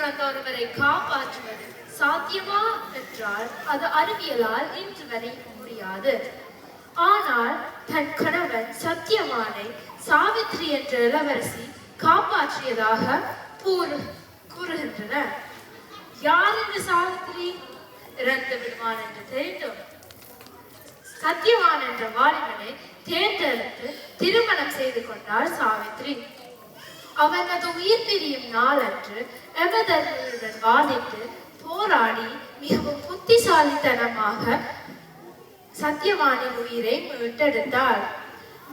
பிறந்த ஒருவரை காப்பாற்றுவது சாத்தியமா என்றால் அது அறிவியலால் இன்று வரை முடியாது. ஆனால் தன் கணவன் சத்தியவானை சாவித்ரி என்ற இளவரசி காப்பாற்றியதாக கூறுகின்றனர். யார் இந்த சாவித்ரி? இறந்து விடுவான் என்று தெரிந்தும் சத்தியவான் என்ற வாலிபனை தேர்ந்தெடுத்து திருமணம் செய்து கொண்டாள் சாவித்ரி. அவனது உயிர் பிரியும் நாளன்று யமதர்மருடன் வாதிட்டு போராடி மிகவும் புத்திசாலித்தனமாக சத்தியவானின் உயிரை மீட்டெடுத்தார்.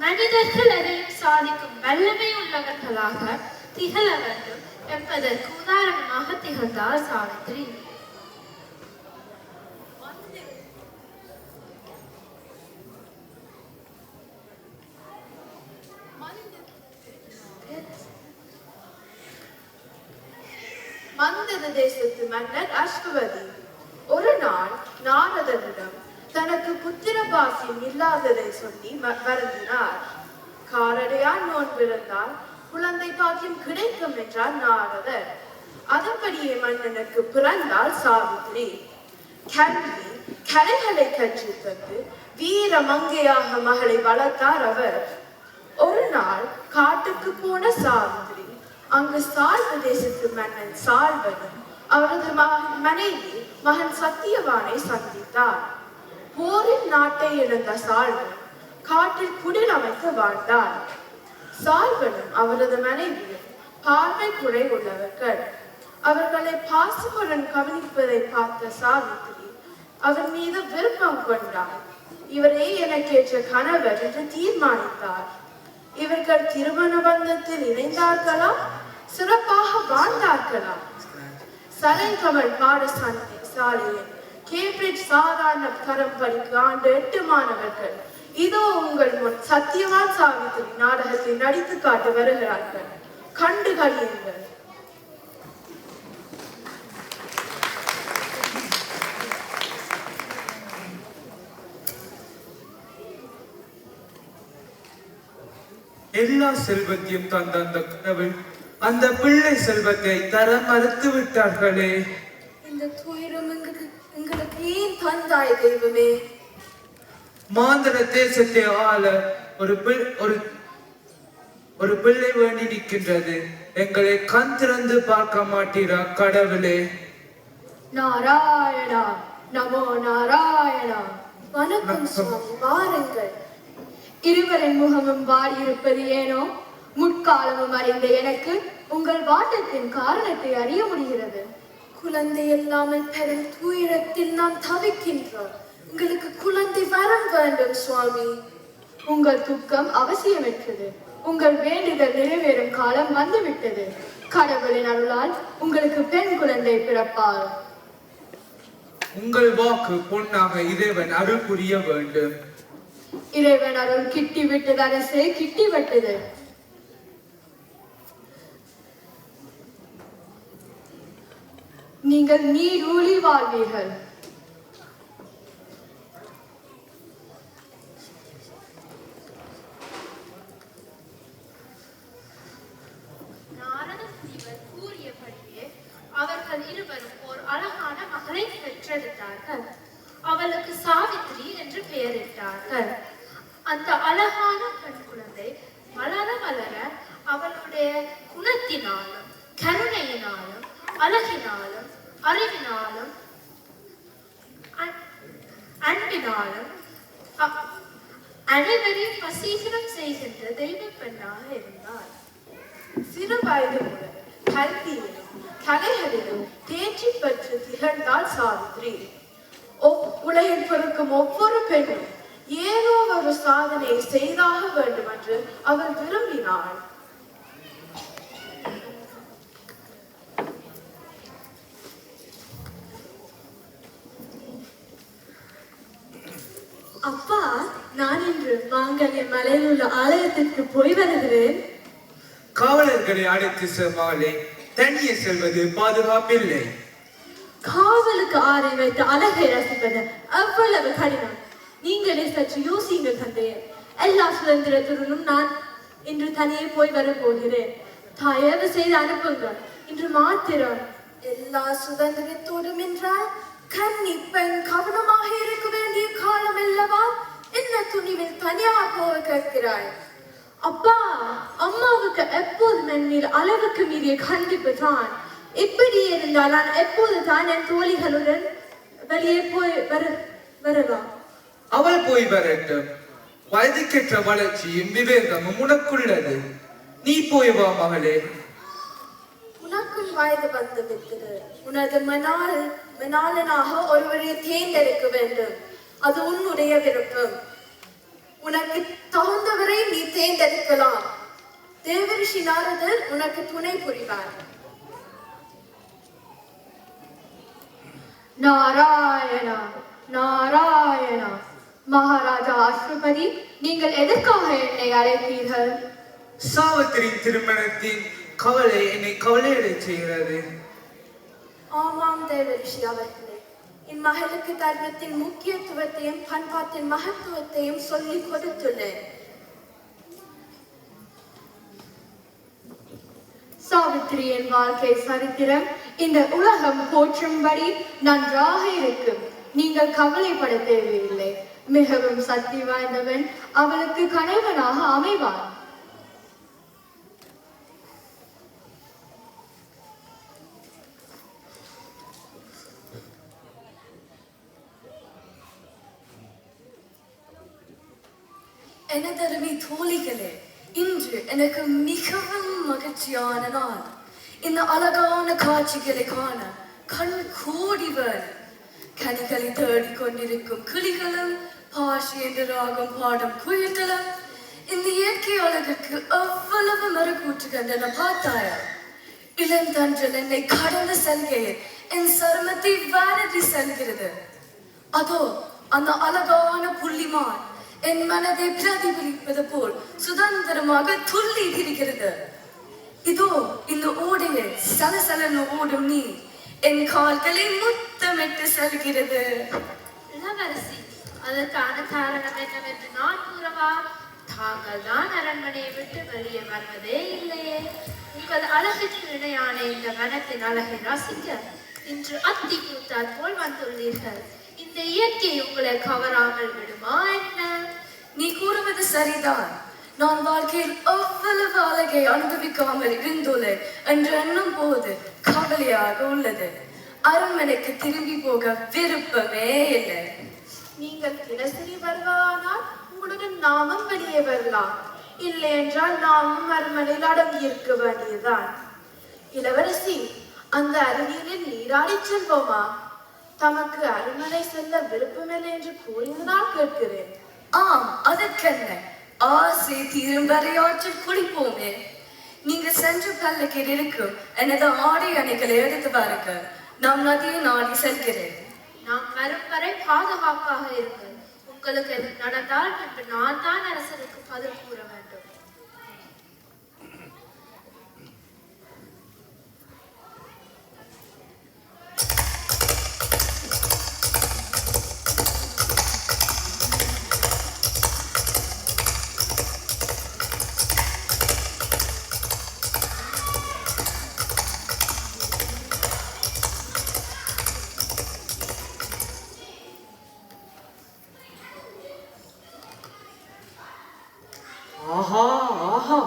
மனிதர்கள் எதையும் சாதிக்கும் வல்லமை உள்ளவர்களாக திகழ வேண்டும் என்பதற்கு உதாரணமாக திகழ்ந்தார் சாவித்ரி. மந்தர தேசத்து மன்னர் அஸ்வதி ஒரு நாள் நாரதரிடம் தனக்கு புத்திர பாக்கியம் இல்லாததை சொல்லி வருந்தினார். காரடையால் நோன்பிருந்தால் குழந்தை பாக்கியம் கிடைக்கும் என்றார் நாரதர். அதன்படியே மன்னனுக்கு பிறந்தால் சாவித்ரி. கல்வி கலைகளை கற்றுத்தந்து வீர மங்கையாக மகளை வளர்த்தார் அவர். ஒரு நாள் காட்டுக்கு போன சாவித்ரி அங்கு சால்வ தேசத்து மன்னன் சால்வனும் அவரது மனைவி மகன் சத்தியவானை சந்தித்தார். போரில் நாட்டை இழந்த சால்வன் காட்டில் குடில் அமைத்து வாழ்ந்தார். சால்வனும் அவரது மனைவியும் பார்வை குறை உள்ளவர்கள். அவர்களை பாசமுடன் கவனிப்பதை பார்த்த சாவித்ரி அவர் மீது விருப்பம் கொண்டார். இவரே எனக்கேற்ற கணவர் என்று தீர்மானித்தார். இவர்கள் திருமண பந்தத்தில் இணைந்தார்களா, சிறப்பாக வாழ்ந்தார்களா? சரைகமல் பாடசாலையில் கேம்பிரிட்ஜ் சாதாரண தரம் படிக்க ஆண்டு 8 மாணவர்கள் இதோ உங்கள் முன் சத்தியவான் சாவித்ரி நாடகத்தை நடித்து காட்ட வருகிறார்கள். கண்டு கழியுங்கள். எல்லா செல்வத்தையும் தந்த அந்த கடவுள் அந்த பிள்ளை செல்வத்தை தர மறுத்து விட்டார்களே. இந்த துயரம் எங்களுக்கு ஏன் தந்தாய் தெய்வமே? மாந்தர தேசத்தை ஆள ஒரு பிள்ளை வேண்டி நிற்கின்றது. எங்களை கண் திறந்து பார்க்க மாட்டீரா கடவுளே? நாராயணா, நமோ நாராயணா. வணக்கம் சுவாமி, வாருங்கள். இருவரின் முகமும் வாடியிருப்பது ஏனோ? முற்காலமும் அறிந்த எனக்கு உங்கள் வாட்டத்தின் காரணத்தை அறிய முடிகிறது. குழந்தை இல்லாமல் பெரும் துயரத்தில் நாம் தவிக்கின்றோம். உங்களுக்கு குழந்தை வரம் வேண்டும் சுவாமி. உங்கள் துக்கம் அவசியமற்றது. உங்கள் வேண்டுதல் நிறைவேறும் காலம் வந்துவிட்டது. கடவுளின் அருளால் உங்களுக்கு பெண் குழந்தை பிறப்பார். உங்கள் வாக்கு பொன்னாக இறைவன் அருள் புரிய வேண்டும். இறைவன் அருள் கிட்டி விட்டது அரசே, கிட்டி விட்டது. நீங்கள் நீடூழி வாழ்வீர்கள். நாரத முனிவர் கூறியபடியே அவர்கள் இருவரும் ஒரு அழகான மகளை பெற்றெடுத்தார்கள். அவளுக்கு சாவித்ரி என்று பெயரிட்டார்கள். அந்த அழகான பெண் குழந்தை வளர வளர அவளுடைய குணத்தினாலும் கருணையினாலும் அழகினாலும் அறிவினாலும் அன்பினாலும் அனைவரையும் வசீகரம் செய்கின்ற தெய்வ பெண்ணாக இருந்தார். சிறு வயது முதல் கல்வியிலும் கலைகளிலும் தேர்ச்சி பெற்று திகழ்ந்தாள் சாவித்ரி. உலகில் பிறக்கும் ஒவ்வொரு பெண்ணும் ஏதோ ஒரு சாதனையை செய்தாக வேண்டும் என்று அவள் விரும்பினாள். அப்பா, நான் இன்று மாங்கல்ய மலையில் உள்ள ஆலயத்திற்கு போய் வருகிறேன். காவலர்களை அழைத்து செல்வாலே தனியே செல்வது பாதுகாப்பில்லை. காவலுக்கு ஆரை வைத்து அழகை ரசிப்பது அவ்வளவு கடினம். நீங்களே சற்று யோசியுங்கள் தந்தையே. எல்லா சுதந்திரத்துடனும் நான் இன்று தனியே போய் வர போகிறேன். தயவு செய்து அனுப்புங்கள். இன்று மாத்திரம் எல்லா சுதந்திரத்தோடும் என்றால் கன்னி பெண் கவனமாக இருக்க வேண்டிய காலம் அல்லவா? என்ன துணிவில் தனியாக போக கேட்கிறாய்? அப்பா, அம்மாவுக்கு எப்போதும் என் மீது அளவுக்கு மீறிய கண்டிப்பு தான். இப்படி இருந்தால் நான் எப்போது தான் என் தோழிகளுடன் வெளியே போய் வரலாம்? அவள் போய் வரட்டும். வயதுக்கேற்ற வளர்ச்சியும் விவேகமும் உனக்குள்ளது. நீ போய் வா மகளே. உனக்கும் வயது வந்து விட்டது. உனது மணாளனாக ஒருவரை தேர்ந்தெடுக்க வேண்டும். அது உன்னுடைய விருப்பம். உனக்கு தகுந்தவரை நீ தேர்ந்தெடுக்கலாம். தேவரிஷி நாரதர் உனக்கு துணை புரிவார். நாராயணா நாராயணா. மகாராஜா அஸ்வபதி, நீங்கள் எதற்காக என்னை அழைத்தீர்கள்? சாவித்திரியின் திருமணத்தின் கவலை என்னை கவலையடைச் செய்கிறது. ஆமாம் தேவரிஷி அவர்களே, என் மகளுக்கு தர்மத்தின் முக்கியத்துவத்தையும் பண்பாட்டின் மகத்துவத்தையும் சொல்லிக் கொடுத்துள்ளேன். சாவித்திரியின் வாழ்க்கை சரித்திரம் இந்த உலகம் போற்றும்படி நன்றாக இருக்கும். நீங்கள் கவலைப்பட தேவையில்லை. மிகவும் சக்தி வாய்ந்தவன் அவளுக்கு கணவனாக அமைவான். எனதருமை தோழிகளே, இன்று எனக்கு மிகவும் மகிழ்ச்சியான நாள். இந்த அழகான காட்சிகளை காண கண் கோடி வரும். கனிகளை தேடிக் கொண்டிருக்கும் கிளிகளும், பாஷி என்று ராகம் பாடும் குயில்களும், இந்த இயற்கை அழகுக்கு எவ்வளவு மறுக்கூற்றுகள் என பார்த்தாயா? இளந்தன்றல் என்னை கடந்து செல்கையில் என் சருமத்தை வாரதி செல்கிறது. அதோ அந்த அழகான புள்ளிமான் என் மனதை பிரதிபலிப்பது போல் சுதந்திரமாக துள்ளி இருக்கிறது. இதோ இந்த ஓடையில் சலசலன ஓடும் நீர் என் கால்களை முத்தமிட்டு செல்கிறது. இளவரசி, அதற்கான காரணம் என்னவென்று நான் கூறவா? தாங்கள் தான் அரண்மனையை விட்டு வெளியே வருவதே இல்லையே. உங்கள் அழகுக்கு இணையான இந்த வனத்தின் அழகை ரசிக்க இன்று அத்தி கூத்தால் போல் வந்துள்ளீர்கள். இந்த இயற்கை உங்களை கவராமல் விடுமா என்ன? நீ கூறுவது சரிதான். நான் வாழ்க்கையில் அவ்வளவு அழகை அனுபவிக்காமல் இருந்துள்ளேன் என்று எண்ணும் போது கவலையாக உள்ளது. அரண்மனைக்கு திரும்பி போக விருப்பமே இல்லை. நீங்கள் தினசரி வருவானால் உங்களுடன் நாமும் வெளியே வரலாம். இல்லை என்றால் நாமும் அரண்மனையில் அடங்கி இருக்க வேண்டியதுதான். இளவரசி, அந்த அருவியில் நீராடி செல்வோமா? தமக்கு அரண்மனை செல்ல விருப்பமில்லை என்று கூறியதனால் கேட்கிறேன். ஆம், அதற்கென்ன? ஆசை தீரும் வரை ஆற்றில் குளிப்போமே. நீங்க சென்று பல்லக்கில் இருக்கும் எனது ஆடை அணைகளை எடுத்து பாருங்க. நாம் நதியை நாடி செல்கிறேன். நாம் வரும் வரை பாதுகாப்பாக இருங்கள். உங்களுக்கு எது நடந்தால் பின்பு நான் தான் அரசருக்கு பதில் கூற வேண்டும். ஆஹா ஆஹா,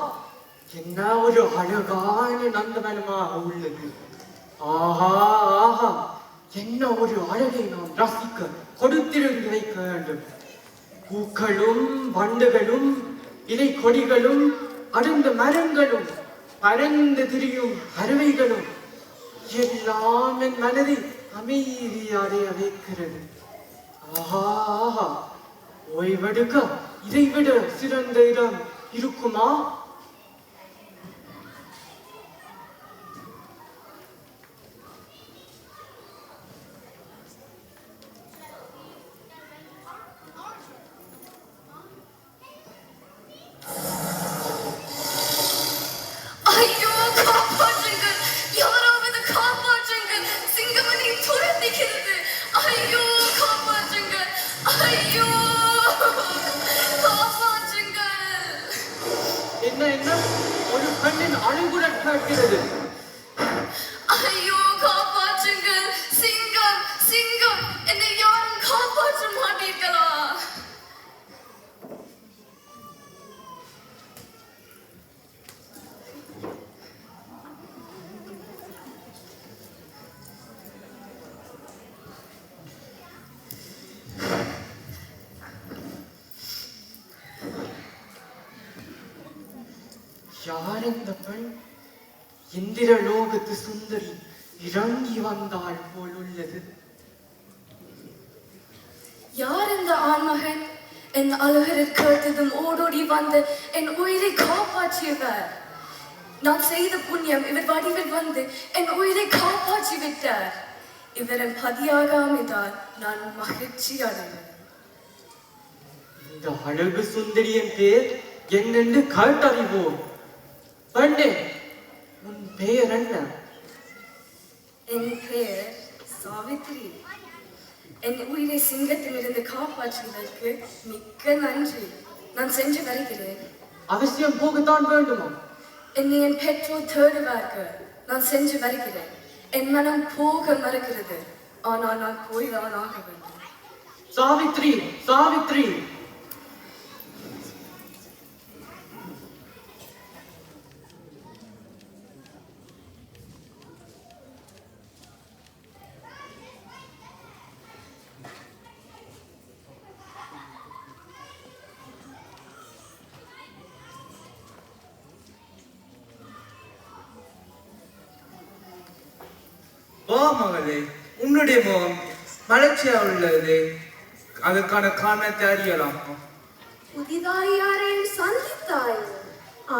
என்ன ஒரு அழகான நந்தவனமாக உள்ளது. ஆஹா ஆஹா, என்ன ஒரு அழகை நாம் ரசிக்க கொடுத்திருந்து வைக்க வேண்டும். பூக்களும் வண்டுகளும் இலை கொடிகளும் அடர்ந்த மரங்களும் பறந்து திரியும் பறவைகளும் எல்லாம் என் மனதை அமைதியடைய வைக்கிறது. ஆஹா ஆஹா, ஓய்வெடுக்க இதைவிட சிறந்த இடம் இருக்குமா? ஐயோ, காப்பாற்றுங்கள்! யாராவது காப்பாற்றுங்கள்! சிங்கமணி துரத்துகிறது! ஐயோ, காப்பாற்றுங்கள்! ஐயோ, காப்பாற்றுங்கள்! என்ன யார் இந்த பெண்? இந்திரலோகத்து சுந்தரி இறங்கி வந்தாள் போல் உள்ளது. யார் இந்த ஆண்மகன்? என் அழகரை கேட்டதும் ஓடோடி வந்து என் உயிரை காப்பாற்றியவர். நான் செய்த புண்ணியம் இவர் வடிவில் வந்து என் உயிரை காப்பாற்றி விட்டார். இவரின் பதியாக அமைந்தால் நான் மகிழ்ச்சி அடைவேன். இந்த அழகு சுந்தரியின் பேர் என்னென்று கேட்டறிவோம். பெண்ணே, உன் பெயர் என்ன? என் பெயர் சாவித்ரி. என் உயிரை சிங்கத்திலிருந்து காப்பாற்றுவதற்கு மிக்க நன்றி. நான் சென்று வருகிறேன். அவசியம் போகத்தான் வேண்டுமா? என்னை என் பெற்றோர் தேடுவார்கள். நான் சென்று வருகிறேன். என் மனம் போக மறுக்கிறது. ஆனால் நான் போய்தான் ஆக வேண்டும். சாவித்ரி, சாவித்ரி! வா மகளே, உன்னுடைய முகம் மலர்ச்சியா உள்ளது. அதற்கான காரணத்தை அறியலாமா? புதிதாய் யாரையும் சந்தித்தாய்?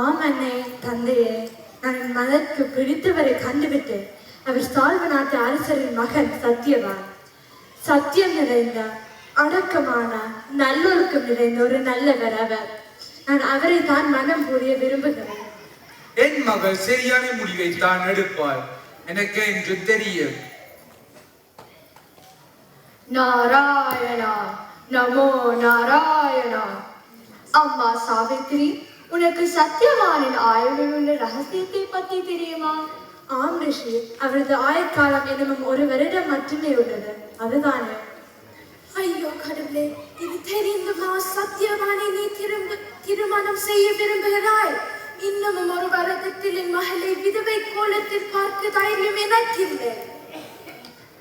ஆமண்ணே, தந்தையே, நான் என் மனதிற்கு பிடித்தவரை கண்டுவிட்டேன். அவர் சால்வ நாட்டு அரசரின் மகன் சத்தியவான். சத்தியம் நிறைந்த, அடக்கமான, நல்லொழுக்கம் நிறைந்த ஒரு நல்லவர் அவர். நான் அவரை தான் மனம் புரிய விரும்புகிறேன். என் மகள் சரியான முடிவை தான் எடுப்பாள், எனக்கு என்று தெரியும். நாராயணா, நமோ நாராயணா. அம்மா சாவித்ரி, உனக்கு சத்தியவானின் ஆயுளில் உள்ள ரகசியத்தை பற்றி தெரியுமா? ஆம் ரிஷி, அவரது ஆயுட்காலம் என்னும் 1 வருடம் மட்டுமே உள்ளது. அதுதானே? ஐயோ கடவுளே, இது தெரிந்துமா? சத்தியவானை நீ திருமணம் செய்ய விரும்புகிறாய்? இன்னமும் 1 வருடத்தில் என் மகளை விதவை கோலத்தில் பார்க்க தைரியம் எனக்கில்லை.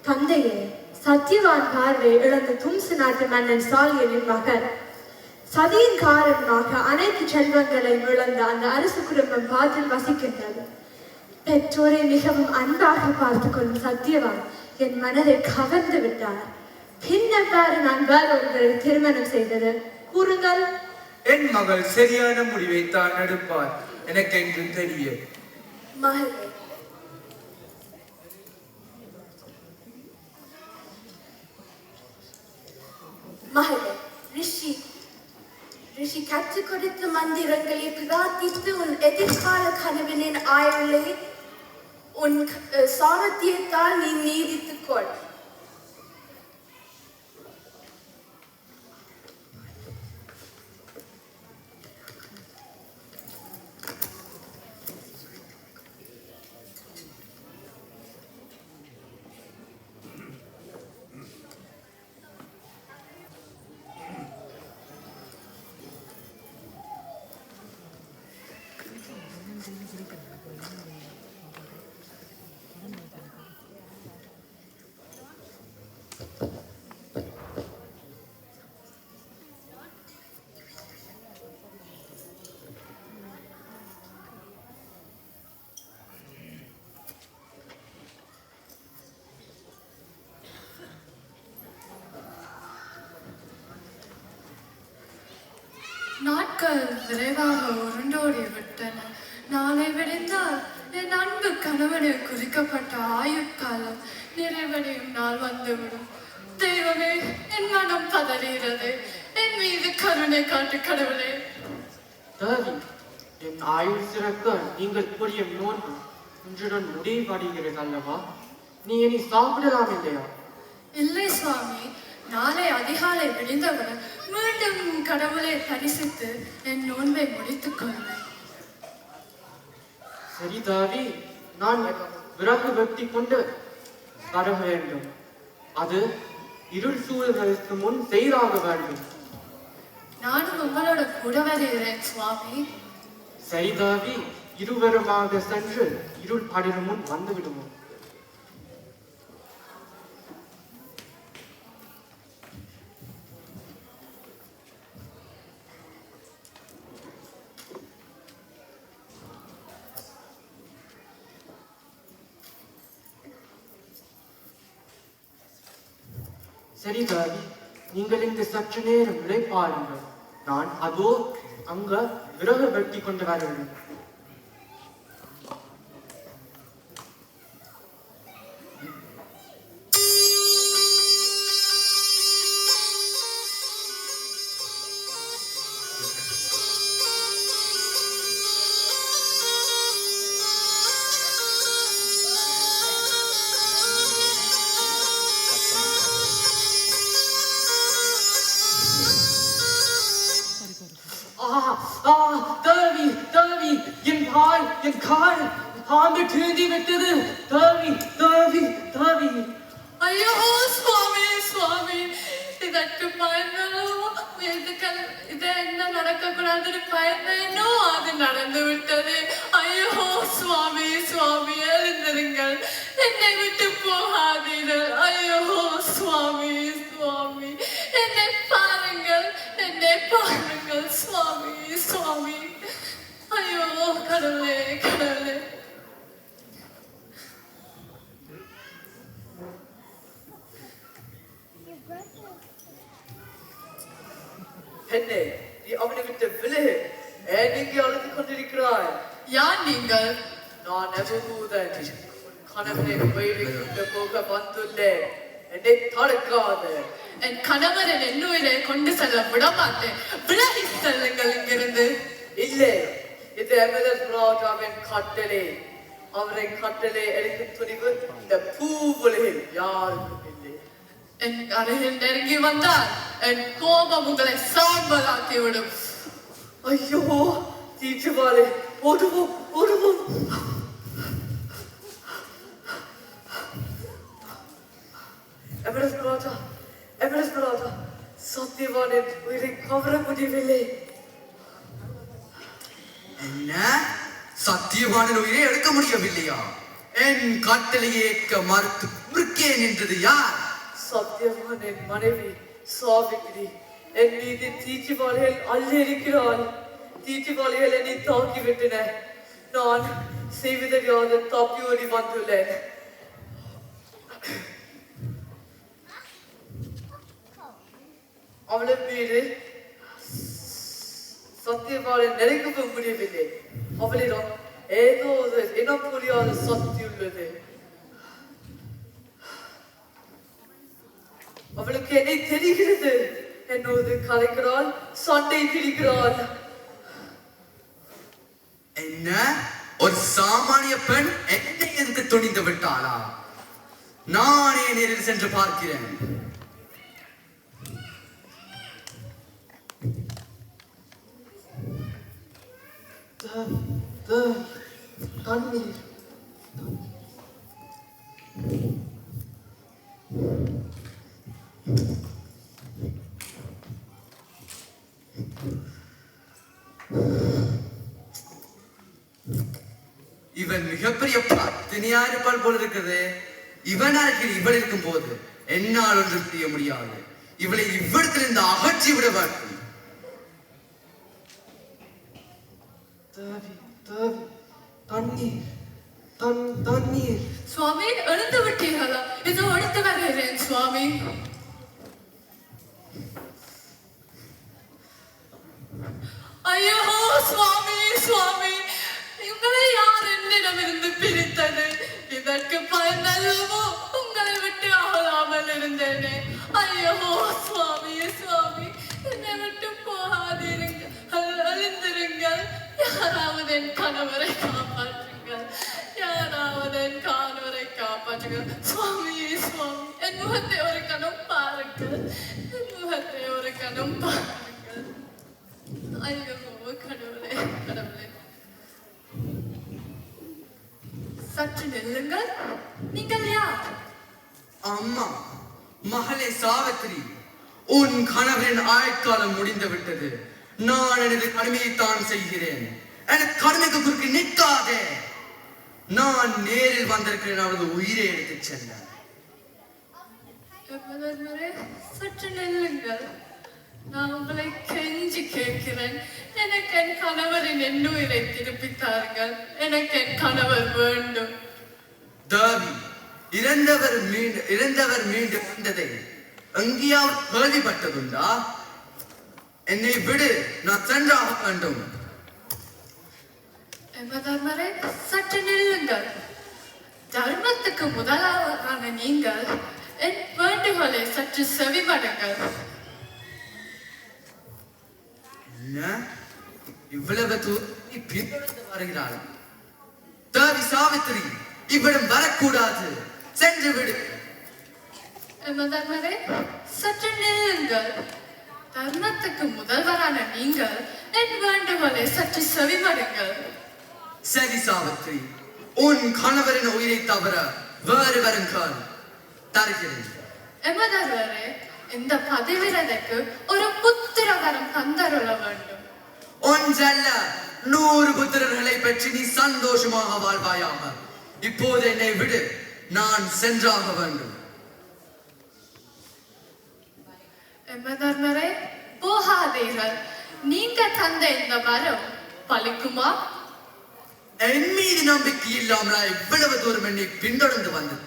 தந்தையே, சத்தியவான் பார்வை இழந்த தும்சு நாட்டு மன்னன் சாலியனின் மகன். சதியின் காரணமாக அனைத்து செல்வங்களையும் இழந்த அந்த அரசு குடும்பம் பாதில் வசிக்கின்றது. பெற்றோரை மிகவும் அன்பாக பார்த்துக் கொள்ளும் சத்தியவான் என் மனதை கவர்ந்து விட்டார். பின்னவ்வாறு நான் வேறொருவரை திருமணம் செய்தது கூறுங்கள். என் மகள் சரியான முடிவை தான் எடுப்பார், எனக்கு என்று தெரியும். மகளே, மகளே, ரிஷி கற்றுக் கொடுத்த மந்திரங்களை பிரார்த்தித்து உன் எதிர்கால கனவினின் ஆயுளை உன் சாமர்த்தியத்தால் நீ நீடித்துக் கொள். நாட்கள் விரைவாக உருண்டோடி விட்டன. நாளை விடைந்தால் என் அன்பு கணவனை குறிக்கப்பட்ட ஆயுட்காலம் நிறைவடையும் நாள் வந்துவிடும். தெய்வமே, என் மனம் பதறுகிறது. என் மீது கருணை காட்டு கடவுளே. தேவி, என் ஆயுள் சிறக்க நீங்கள் புரியும் நோன்பு இன்றுடன் முடிவடைகிறது அல்லவா? நீ இனி சாப்பிடலாம் இல்லையா? இல்லை சுவாமி, நாளை அதிகாலை விழுந்தவுடன் மீண்டும் கடவுளை தரிசித்து என் நோன்பை முடித்துக் கொள்வேன். சரி தேவி, நான் விறகு வெட்டி கொண்டு வர வேண்டும். அது இருள் சூழலுக்கு முன் செய்தாக வேண்டும். நானும் உங்களோட கூட வருகிறேன் சுவாமி. சரி தேவி, இருவருமாக சென்று இருள் படரும் முன் வந்து விடுவோம். சரி தாவி, நீங்கள் இங்கு சற்று நேரம் இளைப்பாருங்கள். நான் அதோ அங்க விறகு வெட்டி கொண்டு வர வேண்டும். தேவி தேவி, என் கால் என் கால் பாம்பு கீழ்த்தி விட்டது. தேவி தேவி தேவி. ஐயோ சுவாமி சுவாமி, இதற்கு பயந்தோ இது என்ன நடக்கக்கூடாதுன்னு பயந்தேனோ அது நடந்து விட்டது. ஐயோ சுவாமி சுவாமி, எழுந்திருங்கள், என்னை விட்டு போகாதீர்கள். ஐயோ சுவாமி சுவாமி, என்னை பாருங்கள், என்னை பாருங்கள் சுவாமி சுவாமி. ஐயோ கடவுளே கடவுளே. பெண்ணே, நீ அவனை விட்டு விலகு. ஏன் இங்கே அழுது கொண்டிருக்கிறாய்? யார் நீங்கள்? நான் நபூதன், கணவனை உயிரை கொண்டு போக வந்துள்ளேன். என்னை தடுக்காத. என் கணவரை என்னுயிரை கொண்டு செல்ல விட மாட்டேன். விலகி செல்லுங்கள் இங்கிருந்து. இல்லை, இது எமரஸ் ராஜாவின் கட்டளை. அவரை கட்டளை எடுக்கும் துணிவு இந்த பூவுலகில் யாருக்கும் இல்லை. என் அருகில் நெருங்கி வந்தால் என் கோபம் உங்களை சாம்பலாக்கி விடும். ஐயோ தீச்சுவாலே, ஓடுவோம் ஓடுவோம். எமரஸ் ராஜா, எமரஸ் ராஜா, சத்தியவானின் உயிரை கவர முடியவில்லை. என்ன? சத்தியவானின் உயிரை எடுக்க முடியவில்லையா? என் கட்டளையை ஏற்க மறுத்து குறுக்கே நின்றது யார்? சத்தியவானின் மனைவி சாவித்ரி என் மீது தீச்சுவாளிகள் அள்ளியிருக்கிறாள். தீச்சுவாளிகள் என்னை தாக்கிவிட்டன. நான் செய்வதறியாது தப்பி ஓடி வந்துள்ளேன். அவளின் மீது சத்தியவாளன் நெருங்கவும் முடியவில்லை. அவளிடம் ஏதோ ஒரு இனம் புரியாத சக்தி உள்ளது. அவளுக்கு என்னை தெரிகிறது. என்னோடு கலைக்கிறாள், சண்டை பிடிக்கிறாள். என்ன? ஒரு சாமானிய பெண் என்னை எதிர்த்து துணிந்து விட்டாளா? நானே நேரில் சென்று பார்க்கிறேன். தண்ணீர். இவன் மிகப்பெரிய பத்தினியா இருப்பாள் போல இருக்குது. இவன் அருகில் இவள் இருக்கும் போது என்னால் ஒன்று செய்ய முடியாது. இவளை இவ்விடத்திலிருந்து அகற்றி விட வேண்டும். தேவி தேவி, தண்ணீர் தண்ணீர். சுவாமி, எழுந்து விட்டீர்களா? இதோ எடுத்து வருகிறேன் சுவாமி. ஐயோ சுவாமி சுவாமி, உங்களை யார் என்னிடமிருந்து பிரித்தது? இதற்கு பயனல்லவோ உங்களை விட்டு அகலாமல் இருந்தேனே. ஐயோ சுவாமி சுவாமி, என்னை விட்டு போகாதீருங்கள், அழிந்திருங்கள். யாராவது என் கணவரை காப்பாற்றுங்கள், யாராவது என் கணவரை காப்பாற்றுங்கள். சுவாமி சுவாமி, என் முகத்தை ஒரு கணம் பாருங்கள், என் முகத்தை ஒரு கணம் பாருங்கள். ஐயோ கடவுளே கடவுளே. சற்று நில்லுங்கள். நீங்கள் யார்? அம்மா, மகளே சாவித்திரி, உன் கணவரின் ஆயுட்காலம் முடிந்து விட்டது. நான் எனது கடமையைத்தான் செய்கிறேன். எனக்கு கடமைக்கு குறுக்கு நிற்காதே. நான் நேரில் வந்திருக்கிறேன் அவரது உயிரை எடுத்துச் செல்ல. சற்று நில்லுங்கள். நான் உங்களை கெஞ்சி கேட்கிறேன். எனக்கு என் கணவரின் எண்ணுயிரை திருப்பித்தார்கள். எனக்கு என் கணவர் வேண்டும். தேவி, இறந்தவர் மீண்டு வந்ததை எங்கேயாவது கேள்விப்பட்டதுண்டா? என்னை விடு, நான் சென்றாக வேண்டும். எமதர்மரே, சற்று நில்லுங்கள். தர்மத்துக்கு முதலான நீங்கள் என் வேண்டுகோளை சற்று செவிமடுங்கள். என்ன இவ்வளவு தூரத்தை பின்தொடர்ந்து வருகிறாள்? தேவி சாவித்திரி, இவ்விடம் வரக்கூடாது, சென்று விடு. எமதர்மரே, சற்று நில்லுங்கள். தர்மத்துக்கு முதல்வரான நீங்கள் என் வேண்டுகோளை சற்று செவிமடுங்கள். சரி சாவித்திரி, உன் கணவரின் உயிரை தவிர வேறு வருங்கால் தருகிறேன். எமதர்மரே, இந்த பதிவிரதைக்கு ஒரு புத்திர வரம் தந்தருள வேண்டும். ஒன்றல்ல 100 புத்திரர்களை பற்றி நீ சந்தோஷமாக வாழ்வாயாக. இப்போது என்னை விடு, நான் சென்றாக வேண்டும். எமதர்மரே, போகாதீர்கள். நீங்க தந்த இந்த வரம் பலிக்குமா? என் மீது நம்பிக்கை இல்லாமலா இவ்வளவு தூரம் என்னை பின்தொடர்ந்து வந்தது?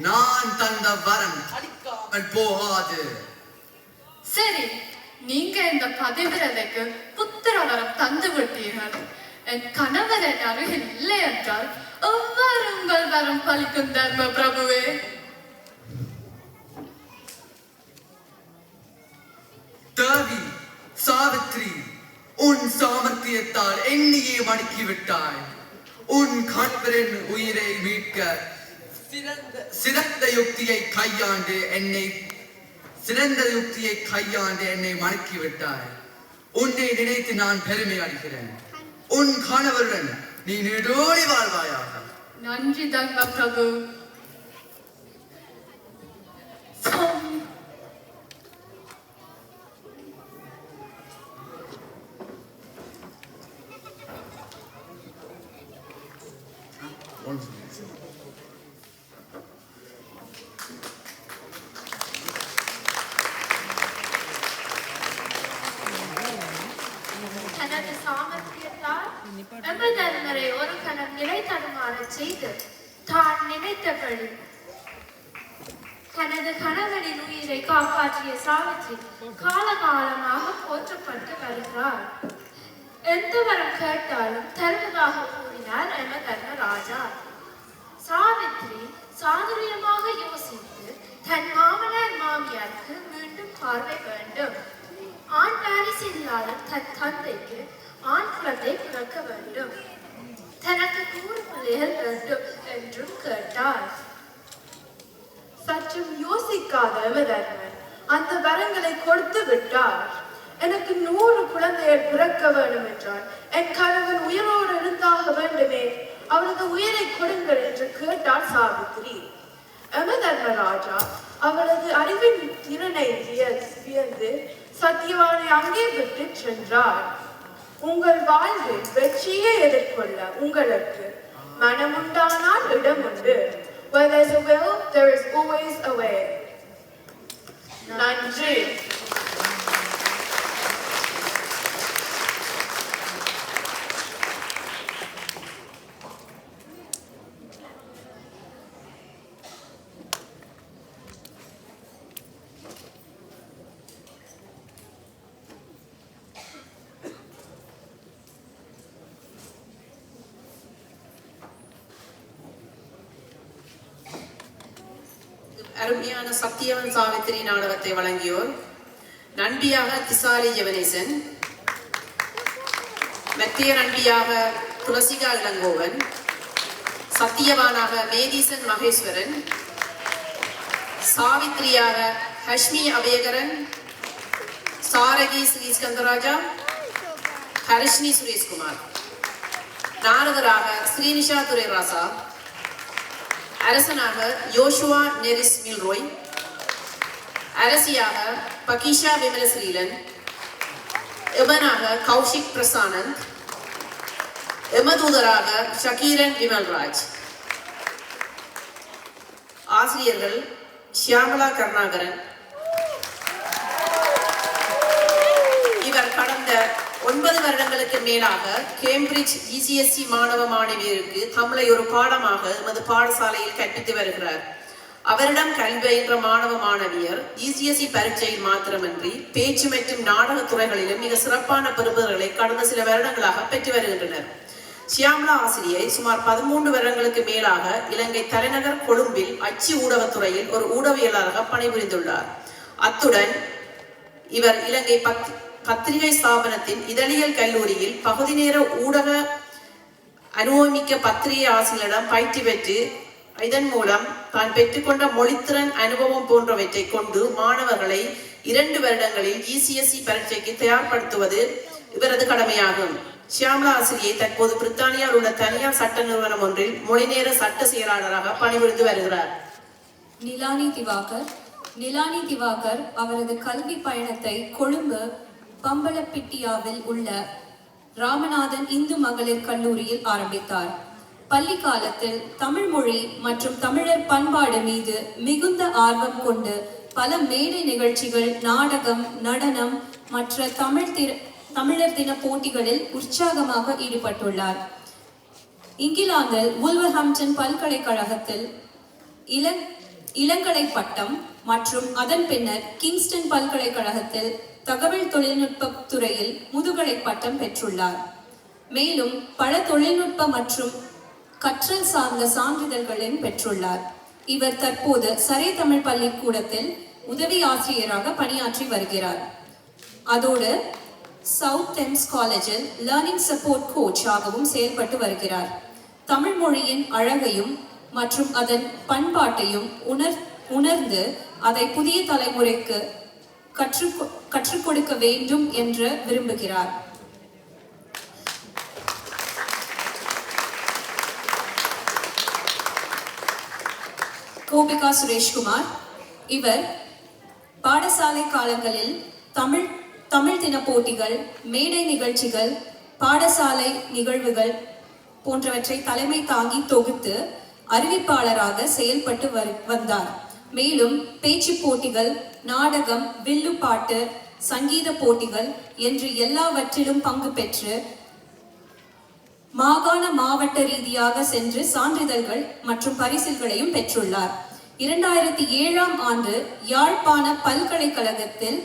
நான் தந்த வரம் பலிக்காமல் போகாது. சரி, நீங்க இந்த பதிவிரதைக்கு புத்திர வரம் தந்து விட்டீர்கள். என் கணவர் என் அருகில் இல்லை என்றால் எவ்வாறு உங்கள் வரம் பலிக்கும் தர்ம பிரபுவே? தேவி சாவித்ரி, உன் சாமர்த்தியத்தால் என்னையே மடக்கி விட்டாய். உன் கணவரின் உயிரை மீட்க சிறந்த யுக்தியை கையாண்டு என்னை மடக்கி விட்டாய். உன்னை நினைத்து நான் பெருமை அடைகிறேன். உன் கணவருடன் நீ நெடோடி வாழ்வாயாக. நன்றி தர்ம பிரபு. தனது சாமர்த்தியத்தால் எமதர்மரை ஒரு கணம் நிலை தடுமாறச் செய்து தான் நினைத்தபடி தனது கணவனின் உயிரை காப்பாற்றிய சாவித்ரி காலகாலமாக போற்றப்பட்டு வருகிறார். எந்த வரம் கேட்டாலும் தருவதாக கூறினார் எமதர்மராஜா. சாவித்ரி சாதுரியமாக யோசித்து தன் மாமனார் மாமியாருக்கு மீண்டும் பார்வை வேண்டும். ஆண் வாரிசு இல்லாத தன் தந்தைக்கு ஆண் குழந்தை பிறக்க வேண்டும். தனக்கு 100 பிள்ளைகள் வேண்டும் என்றும் கேட்டார். சற்றும் யோசிக்காத எமதர்மன் அந்த வரங்களை கொடுத்து விட்டார். எனக்கு 100 குழந்தைகள் பிறக்க வேண்டும் என்றால் என் கணவன் உயிரோடு இருந்தாக வேண்டுமே, அவரது உயிரை கொடுங்கள் என்று கேட்டார் சாவித்ரி. எமதர்மராஜா அவளது அறிவின் திறனை வியந்து சத்தியவானை அங்கே விட்டு சென்றார். உங்கள் வாழ்வில் வெற்றியை எதிர்கொள்ள உங்களுக்கு மனமுண்டானால் இடம் உண்டு. Where there's a will, there is always a way. நன்றி. அருமையான சத்தியவன் சாவித்திரி நாடகத்தை வழங்கியோர் நண்டியாக திசாலி ஜெவனேசன், மத்திய நண்டியாக துளசிகா இளங்கோவன், சத்தியவானாக மேதீசன் மகேஸ்வரன், சாவித்ரியாக ஹஷ்மி அபயகரன், சாரகி ஸ்ரீஸ்கந்தராஜா, ஹரிஷ்னி சுரேஷ்குமார், நாரதராக ஸ்ரீனிஷா துரைராசா, அரசனாக யோசுவா நெரிஸ் மில்ரோய், அரசியாக பகிஷா விமலஸ்ரீலன், எமனாக கௌஷிக் பிரசானந்த், எமதூதராக ஷகீரன் விமல்ராஜ். ஆசிரியர்கள் ஷியாமலா கருணாகரன். இவர் கடந்த 9 வருடங்களுக்கு மேலாக கேம்பிரிட்ஜ் GCSE மாணவ மாணவியருக்கு தமிழை ஒரு பாடமாக எமது பாடசாலையில் கற்பித்து வருகிறார். அவரிடம் கல்வி பயின்ற மாணவ மாணவியர் GCSE பரீட்சையில் மாத்திரமின்றி பேச்சு மற்றும் நாடக துறைகளிலும் மிக சிறப்பான பெறுபவர்களை கடந்த சில வருடங்களாக பெற்று வருகின்றனர். ஷியாமளா ஆசிரியை சுமார் 13 வருடங்களுக்கு மேலாக இலங்கை தலைநகர் கொழும்பில் அச்சு ஊடகத்துறையில் ஒரு ஊடகவியலாளராக பணிபுரிந்துள்ளார். அத்துடன் இவர் இலங்கை பத்திரிகை ஸ்தாபனத்தின் இதழியல் கல்லூரியில் பகுதி நேர ஊடக அனுபவமிக்க பத்திரிகை ஆசிரியரிடம் பயிற்சி பெற்று இதன் மூலம் தான் பெற்றுக்கொண்ட மொழித்திறன் அனுபவம் போன்றவற்றை கொண்டு மாணவர்களை 2 வருடங்களில் GCSE பரீட்சைக்கு தயார்படுத்துவது இவரது கடமையாகும். ஷியாமளா ஆசிரியை தற்போது பிரித்தானியாவில் உள்ள தனியார் சட்ட நிறுவனம் ஒன்றில் மொழிநேர சட்ட செயலாளராக பணிபுரிந்து வருகிறார். நிலானி திவாகர் அவரது கல்வி பயணத்தை கொழும்பு பம்பலப்பிட்டியாவில் உள்ள ராமநாதன் இந்து மகளிர் கல்லூரியில் ஆரம்பித்தார். பள்ளி காலத்தில் தமிழ் மொழி மற்றும் தமிழர் பண்பாடு மீது மிகுந்த ஆர்வம் கொண்டு பல மேடை நிகழ்ச்சிகள், நாடகம், நடனம் மற்ற தமிழர் தின போட்டிகளில் உற்சாகமாக ஈடுபட்டுள்ளார். இங்கிலாந்தில் வூல்வர்ஹாம்ப்டன் பல்கலைக்கழகத்தில் இளங்கலை பட்டம் மற்றும் அதன் பின்னர் கிங்ஸ்டன் பல்கலைக்கழகத்தில் தகவல் தொழில்நுட்ப துறையில் முதுகலை பட்டம் பெற்றுள்ளார். மேலும் பல தொழில்நுட்ப மற்றும் கற்றல் சார்ந்த சான்றிதழ்களையும் பெற்றுள்ளார். இவர் தற்போது சரே தமிழ் பள்ளிக்கூடத்தில் உதவி ஆசிரியராக பணியாற்றி வருகிறார். அதோடு சவுத் தெம்ஸ் காலேஜில் லேர்னிங் சப்போர்ட் கோச் ஆகவும் செயல்பட்டு வருகிறார். தமிழ் மொழியின் அழகையும் மற்றும் அதன் பண்பாட்டையும் உணர்ந்து அதை புதிய தலைமுறைக்கு கற்றுக் கொடுக்க வேண்டும் என்று விரும்புகிறார். கோபிகா சுரேஷ்குமார் இவர் பாடசாலை காலங்களில் தமிழ் தின போட்டிகள், மேடை நிகழ்ச்சிகள், பாடசாலை நிகழ்வுகள் போன்றவற்றை தலைமை தாங்கி தொகுத்து அறிவிப்பாளராக செயல்பட்டு வந்தார். மேலும் பேச்சு போட்டிகள், நாடகம், வில்லுப்பாட்டு, சங்கீத போட்டிகள் என்று எல்லாவற்றிலும் பங்கு பெற்று மாகாண மாவட்ட ரீதியாக சென்று சான்றிதழ்கள் மற்றும் பரிசில்களையும் பெற்றுள்ளார். 2007ஆம் ஆண்டு யாழ்ப்பாண பல்கலைக்கழகத்தில்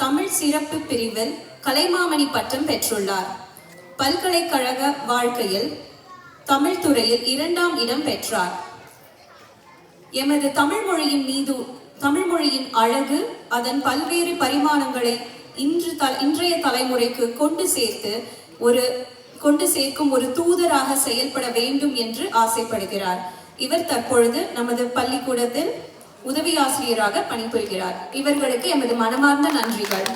தமிழ் சிறப்பு பிரிவில் கலைமாமணி பட்டம் பெற்றுள்ளார். பல்கலைக்கழக வாழ்க்கையில் தமிழ் துறையில் 2ஆம் இடம் பெற்றார். எமது தமிழ் மொழியின் அழகு, அதன் பல்வேறு பரிமாணங்களை இன்றைய தலைமுறைக்கு கொண்டு சேர்க்கும் ஒரு தூதராக செயல்பட வேண்டும் என்று ஆசைப்படுகிறார். இவர் தற்பொழுது நமது பள்ளிக்கூடத்தில் உதவி ஆசிரியராக பணிபுரிகிறார். இவர்களுக்கு எமது மனமார்ந்த நன்றிகள்.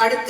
அடுத்து